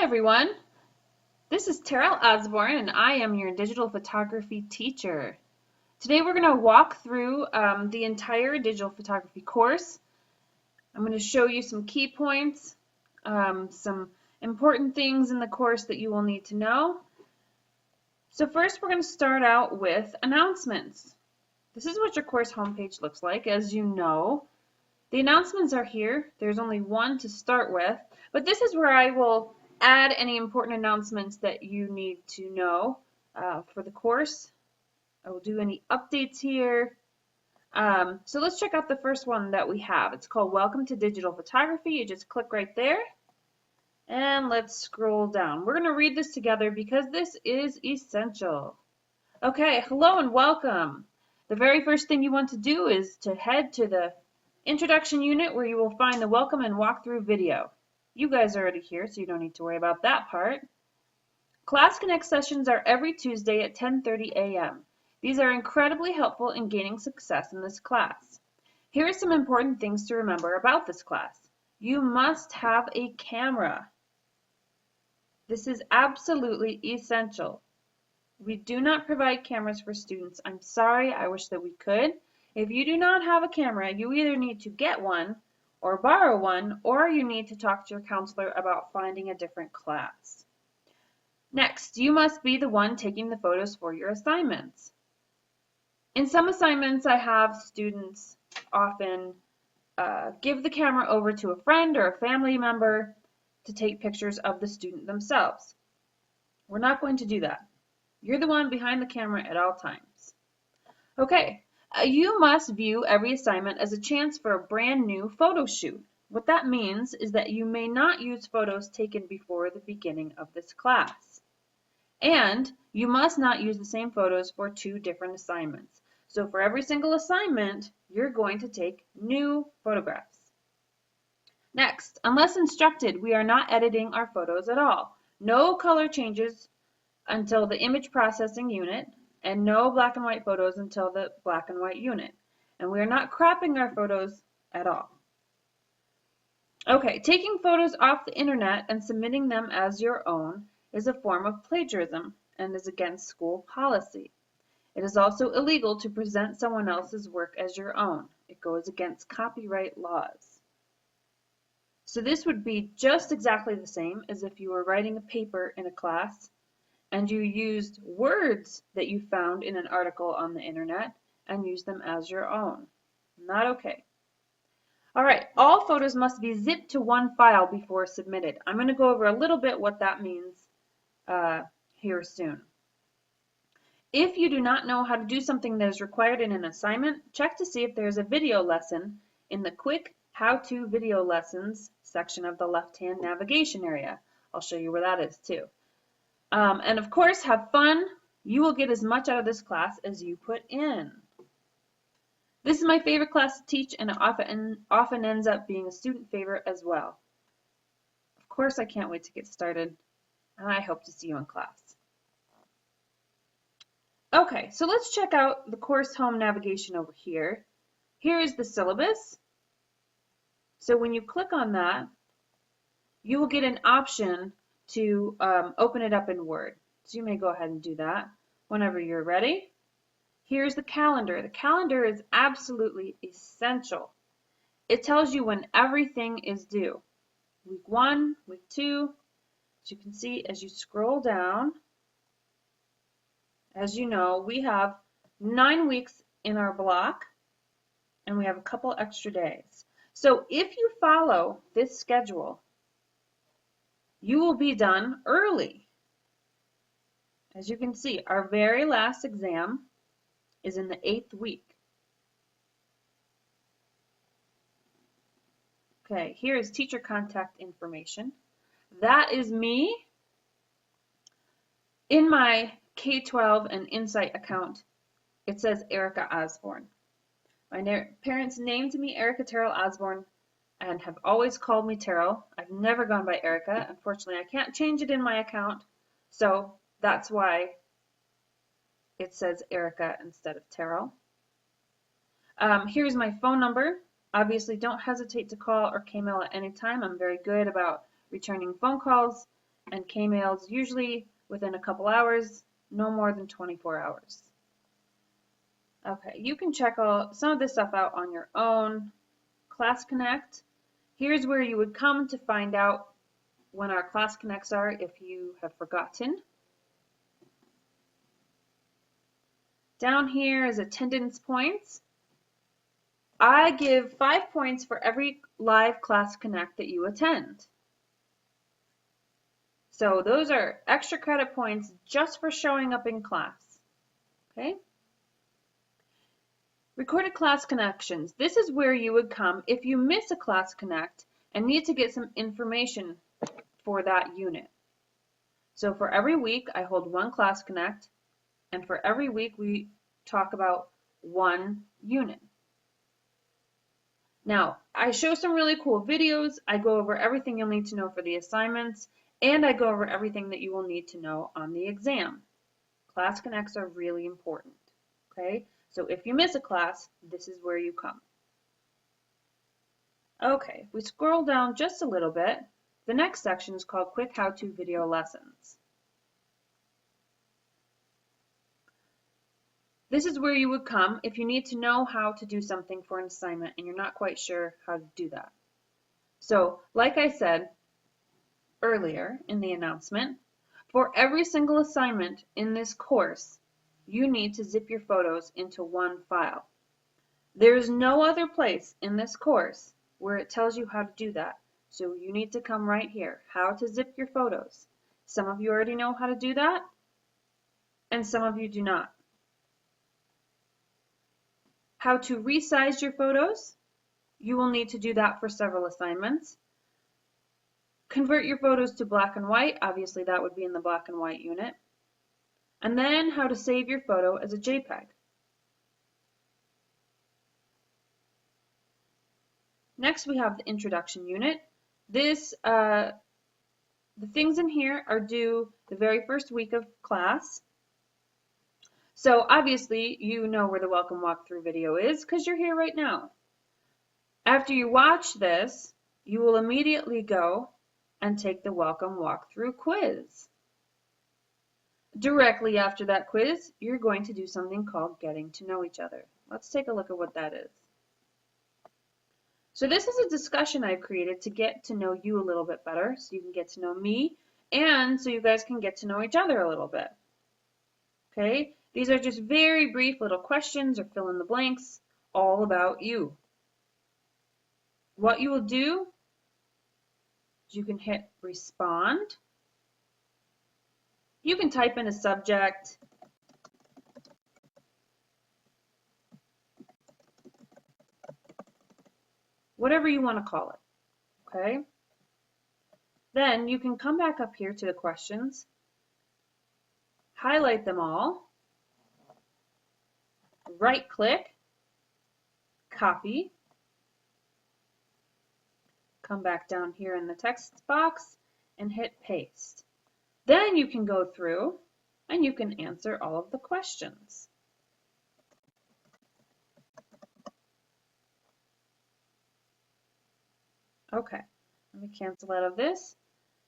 Hi everyone, this is Terrell Osborne and I am your digital photography teacher. Today we're going to walk through the entire digital photography course. I'm going to show you some key points, some important things in the course that you will need to know. So first we're going to start out with announcements. This is what your course homepage looks like. As you know, the announcements are here. There's only one to start with, but this is where I will add any important announcements that you need to know for the course. I will do any updates here. So let's check out the first one that we have. It's called Welcome to Digital Photography. You just click right there and let's scroll down. We're going to read this together because this is essential. Okay, hello and welcome. The very first thing you want to do is to head to the Introduction unit where you will find the welcome and walkthrough video. You guys are already here, so you don't need to worry about that part. Class Connect sessions are every Tuesday at 10:30 a.m. These are incredibly helpful in gaining success in this class. Here are some important things to remember about this class. You must have a camera. This is absolutely essential. We do not provide cameras for students. I'm sorry, I wish that we could. If you do not have a camera, you either need to get one or borrow one, or you need to talk to your counselor about finding a different class. Next, you must be the one taking the photos for your assignments. In some assignments, I have students often give the camera over to a friend or a family member to take pictures of the student themselves. We're not going to do that. You're the one behind the camera at all times. Okay, you must view every assignment as a chance for a brand new photo shoot. What that means is that you may not use photos taken before the beginning of this class. And you must not use the same photos for two different assignments. So for every single assignment, you're going to take new photographs. Next, unless instructed, we are not editing our photos at all. No color changes until the image processing unit, and no black and white photos until the black and white unit. And we are not cropping our photos at all. Okay, taking photos off the internet and submitting them as your own is a form of plagiarism and is against school policy. It is also illegal to present someone else's work as your own. It goes against copyright laws. So this would be just exactly the same as if you were writing a paper in a class and you used words that you found in an article on the internet and used them as your own. Not okay. All right, all photos must be zipped to one file before submitted. I'm going to go over a little bit what that means here soon. If you do not know how to do something that is required in an assignment, check to see if there is a video lesson in the quick how-to video lessons section of the left-hand navigation area. I'll show you where that is too. And of course, have fun. You will get as much out of this class as you put in. This is my favorite class to teach, and it often ends up being a student favorite as well. Of course, I can't wait to get started, and I hope to see you in class. Okay, so let's check out the course home navigation over here. Here is the syllabus. So when you click on that, you will get an option to open it up in Word. So you may go ahead and do that whenever you're ready. Here's the calendar. The calendar is absolutely essential. It tells you when everything is due. Week 1, week 2. As you can see, as you scroll down, as you know, we have 9 weeks in our block, and we have a couple extra days. So if you follow this schedule, you will be done early. As you can see, our very last exam is in the 8th week. Okay, here is teacher contact information. That is me. In my K-12 and Insight account, it says Erica Osborne. My parents named me Erica Terrell Osborne and have always called me Terrell. I've never gone by Erica. Unfortunately, I can't change it in my account, so that's why it says Erica instead of Terrell. Here's my phone number. Obviously, don't hesitate to call or email at any time. I'm very good about returning phone calls and K-mails usually within a couple hours, no more than 24 hours. Okay, you can check some of this stuff out on your own. Class Connect. Here's where you would come to find out when our Class Connects are if you have forgotten. Down here is attendance points. I give 5 points for every live Class Connect that you attend. So those are extra credit points just for showing up in class. Okay? Recorded class connections. This is where you would come if you miss a Class Connect and need to get some information for that unit. So for every week, I hold one Class Connect, and for every week, we talk about one unit. Now, I show some really cool videos. I go over everything you'll need to know for the assignments, and I go over everything that you will need to know on the exam. Class Connects are really important, okay? So if you miss a class, this is where you come. Okay, we scroll down just a little bit. The next section is called Quick How-To Video Lessons. This is where you would come if you need to know how to do something for an assignment and you're not quite sure how to do that. So, like I said earlier in the announcement, for every single assignment in this course, you need to zip your photos into one file. There is no other place in this course where it tells you how to do that. So you need to come right here, how to zip your photos. Some of you already know how to do that, and some of you do not. How to resize your photos. You will need to do that for several assignments. Convert your photos to black and white. Obviously, that would be in the black and white unit. And then how to save your photo as a JPEG. Next, we have the introduction unit. The things in here are due the very first week of class. So obviously, you know where the welcome walkthrough video is because you're here right now. After you watch this, you will immediately go and take the welcome walkthrough quiz. Directly after that quiz, you're going to do something called getting to know each other. Let's take a look at what that is. So this is a discussion I've created to get to know you a little bit better, so you can get to know me, and so you guys can get to know each other a little bit. Okay? These are just very brief little questions or fill in the blanks, all about you. What you will do is you can hit respond. You can type in a subject. Whatever you want to call it, okay? Then you can come back up here to the questions, highlight them all, right-click, copy, come back down here in the text box and hit paste. Then you can go through and you can answer all of the questions. Okay, let me cancel out of this.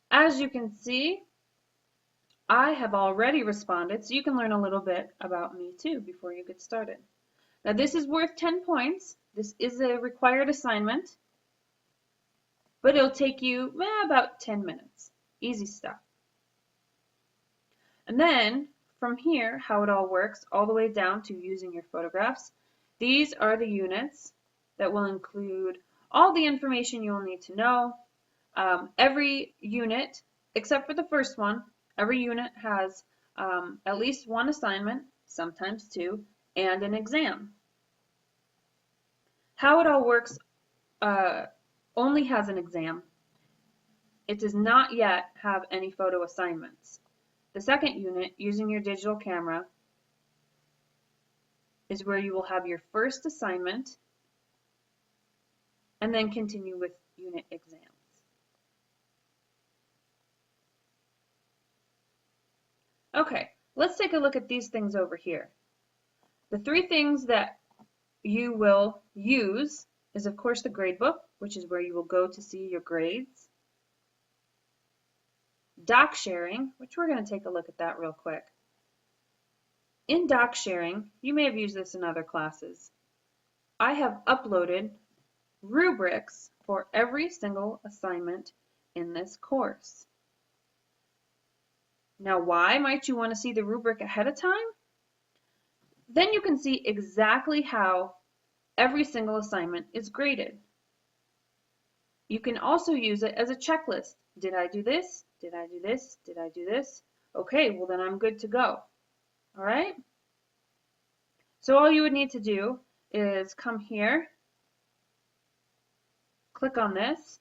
As you can see, I have already responded, so you can learn a little bit about me too before you get started. Now this is worth 10 points. This is a required assignment, but it'll take you about 10 minutes. Easy stuff. And then from here, how it all works, all the way down to using your photographs. These are the units that will include all the information you'll need to know. Every unit, except for the first one, every unit has at least one assignment, sometimes two, and an exam. How it all works only has an exam. It does not yet have any photo assignments. The second unit, using your digital camera, is where you will have your first assignment and then continue with unit exams. Okay, let's take a look at these things over here. The three things that you will use is, of course, the grade book, which is where you will go to see your grades. doc sharing, which we're going to take a look at that real quick. In doc sharing, you may have used this in other classes. I have uploaded rubrics for every single assignment in this course. Now, why might you want to see the rubric ahead of time? Then you can see exactly how every single assignment is graded. You can also use it as a checklist. Did I do this? Did I do this? Did I do this? Okay, well then I'm good to go. All right? So all you would need to do is come here, click on this,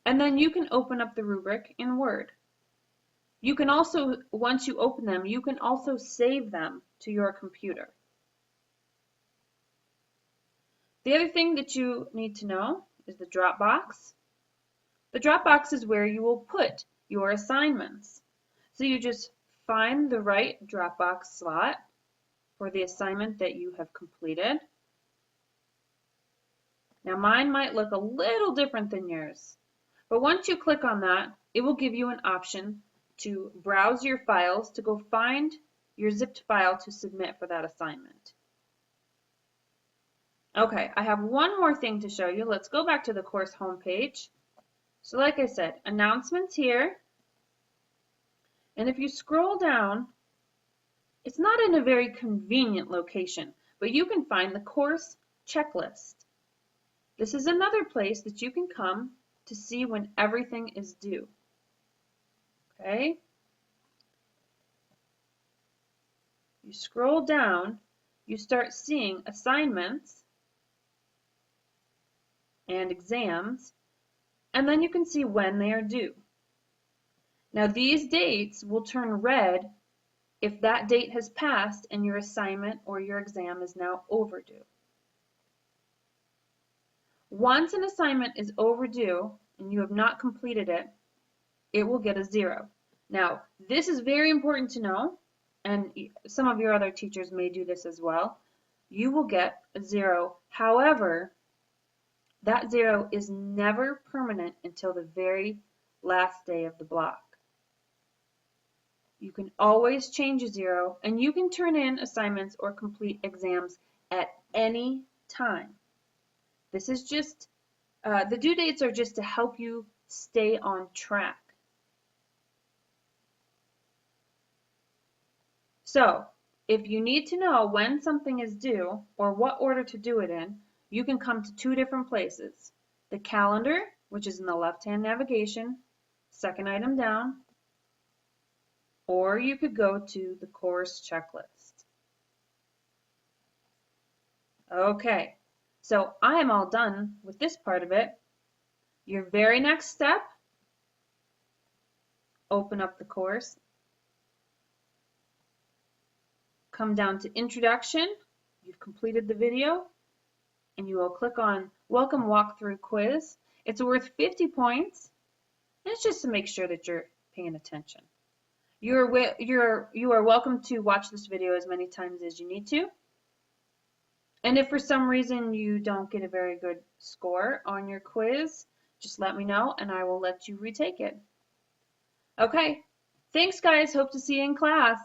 and then you can open up the rubric in Word. You can also, once you open them, you can also save them to your computer. The other thing that you need to know is the Dropbox. The Dropbox is where you will put your assignments. So you just find the right Dropbox slot for the assignment that you have completed. Now mine might look a little different than yours, but once you click on that, it will give you an option to browse your files to go find your zipped file to submit for that assignment. Okay, I have one more thing to show you. Let's go back to the course homepage. So like I said, announcements here. And if you scroll down, it's not in a very convenient location, but you can find the course checklist. This is another place that you can come to see when everything is due. Okay? You scroll down, you start seeing assignments and exams, and then you can see when they are due. Now these dates will turn red if that date has passed and your assignment or your exam is now overdue. Once an assignment is overdue and you have not completed it, it will get a 0. Now, this is very important to know, and some of your other teachers may do this as well. You will get a 0. However, that 0 is never permanent until the very last day of the block. You can always change a 0, and you can turn in assignments or complete exams at any time. This is just, the due dates are just to help you stay on track. So, if you need to know when something is due or what order to do it in, you can come to 2 different places. The calendar, which is in the left-hand navigation, second item down, or you could go to the course checklist. Okay, so I am all done with this part of it. Your very next step, open up the course, come down to Introduction, you've completed the video, and you will click on Welcome Walkthrough Quiz. It's worth 50 points, and it's just to make sure that you're paying attention. You are welcome to watch this video as many times as you need to. And if for some reason you don't get a very good score on your quiz, just let me know and I will let you retake it. Okay, thanks guys, hope to see you in class.